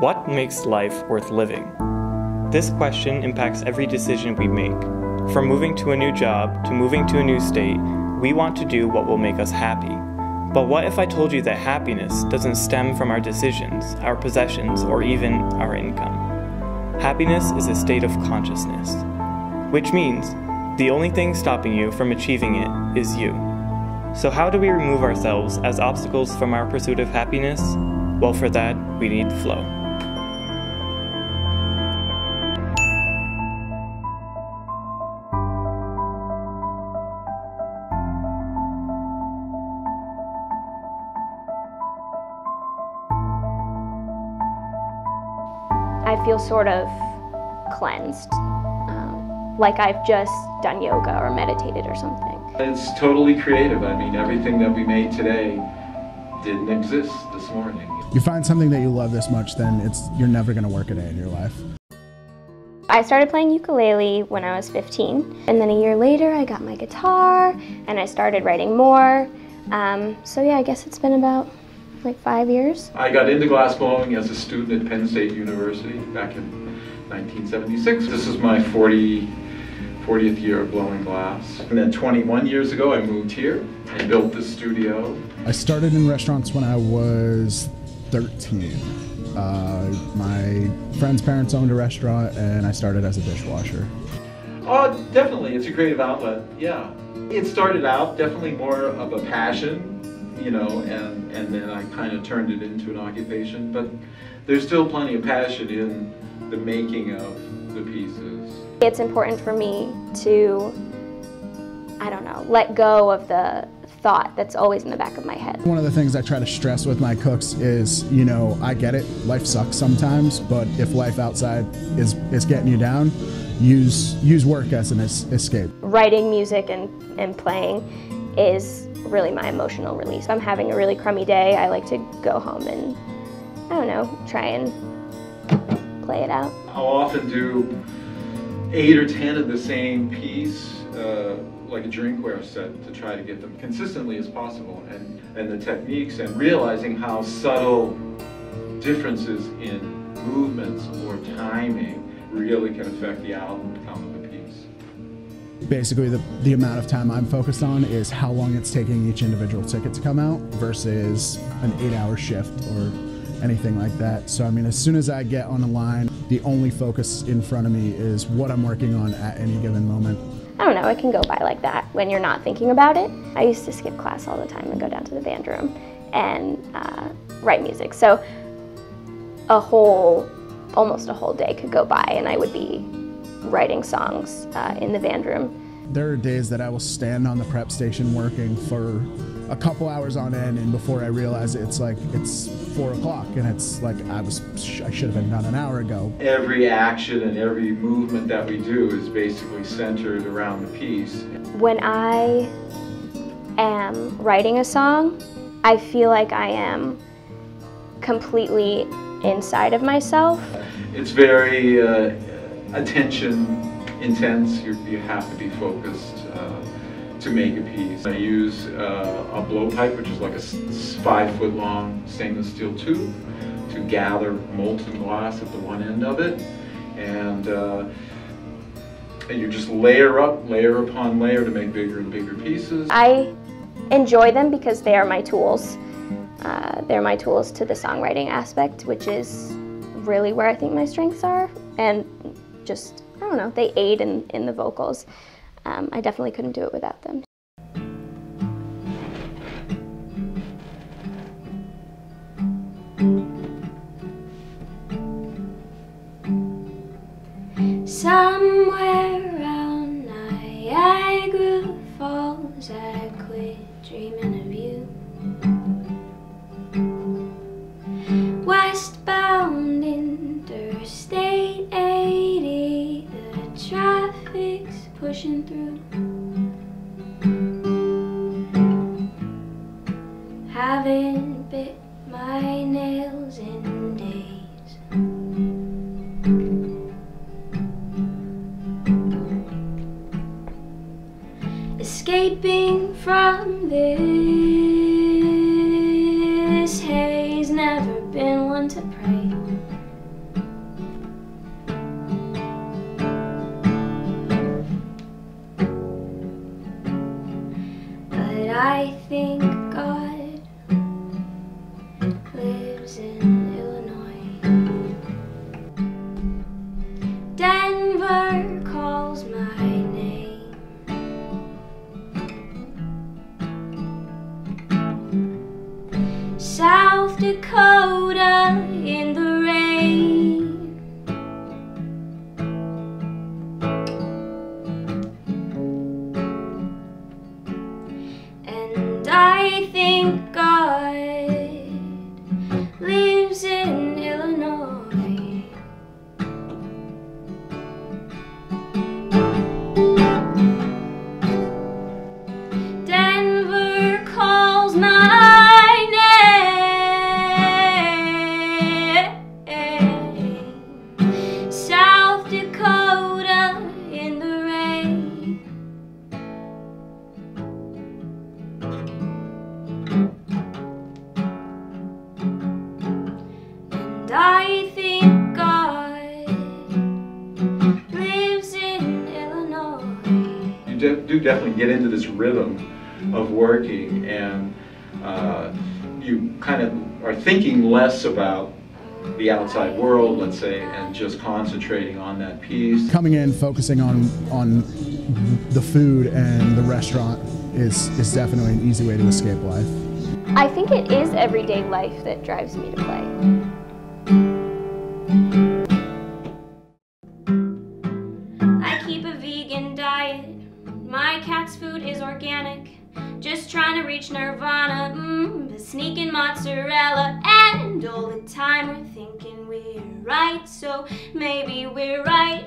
What makes life worth living? This question impacts every decision we make. From moving to a new job to moving to a new state, we want to do what will make us happy. But what if I told you that happiness doesn't stem from our decisions, our possessions, or even our income? Happiness is a state of consciousness, which means the only thing stopping you from achieving it is you. So how do we remove ourselves as obstacles from our pursuit of happiness? Well, for that, we need flow. I feel sort of cleansed, like I've just done yoga or meditated or something. It's totally creative. I mean, everything that we made today didn't exist this morning. You find something that you love this much, then you're never going to work a day in your life. I started playing ukulele when I was 15, and then a year later I got my guitar and I started writing more. So yeah, I guess it's been about like 5 years. I got into glassblowing as a student at Penn State University back in 1976. This is my 40th year of blowing glass. And then 21 years ago I moved here and built this studio. I started in restaurants when I was 13. My friend's parents owned a restaurant and I started as a dishwasher. Oh, definitely, it's a creative outlet, yeah. It started out definitely more of a passion, you know, and then I kind of turned it into an occupation, but there's still plenty of passion in the making of the pieces. It's important for me to, I don't know, let go of the thought that's always in the back of my head. One of the things I try to stress with my cooks is, you know, I get it, life sucks sometimes, but if life outside is getting you down, use work as an escape. Writing music and playing is really my emotional release. If I'm having a really crummy day, I like to go home and, I don't know, try and play it out. I'll often do 8 or 10 of the same piece, like a drinkware set, to try to get them consistently as possible, and the techniques, and realizing how subtle differences in movements or timing really can affect the outcome of a piece. Basically, the amount of time I'm focused on is how long it's taking each individual ticket to come out versus an 8-hour shift or anything like that. So I mean, as soon as I get on the line, the only focus in front of me is what I'm working on at any given moment. I don't know, it can go by like that when you're not thinking about it. I used to skip class all the time and go down to the band room and write music. So almost a whole day could go by and I would be writing songs in the band room. There are days that I will stand on the prep station working for a couple hours on end, and before I realize it, it's 4 o'clock, and it's like I should have been done an hour ago. Every action and every movement that we do is basically centered around the piece. When I am writing a song, I feel like I am completely inside of myself. It's very attention intense. You have to be focused to make a piece. I use a blowpipe, which is like a 5-foot long stainless steel tube, to gather molten glass at the one end of it, and you just layer upon layer to make bigger and bigger pieces. I enjoy them because they are my tools. They're my tools to the songwriting aspect, which is really where I think my strengths are, and just, I don't know, they aid in the vocals. I definitely couldn't do it without them. Somewhere around Niagara Falls, I quit dreaming of you. Westbound Interstate 80, the traffic's pushing through. Haven't bit my nails in days. Escaping from this haze, never been one to pray. I think God lives in Illinois. Denver calls my name. South Dakota in the rain. And I think God lives in Illinois. Denver calls my name. South Dakota in the rain. And I think God lives in Illinois. You do definitely get into this rhythm of working, and you kind of are thinking less about the outside world, let's say, and just concentrating on that piece. Coming in, focusing on the food and the restaurant is definitely an easy way to escape life. I think it is everyday life that drives me to play. I keep a vegan diet. My cat's food is organic. Just trying to reach nirvana. But sneaking mozzarella. And all the time we're thinking we're right. So maybe we're right.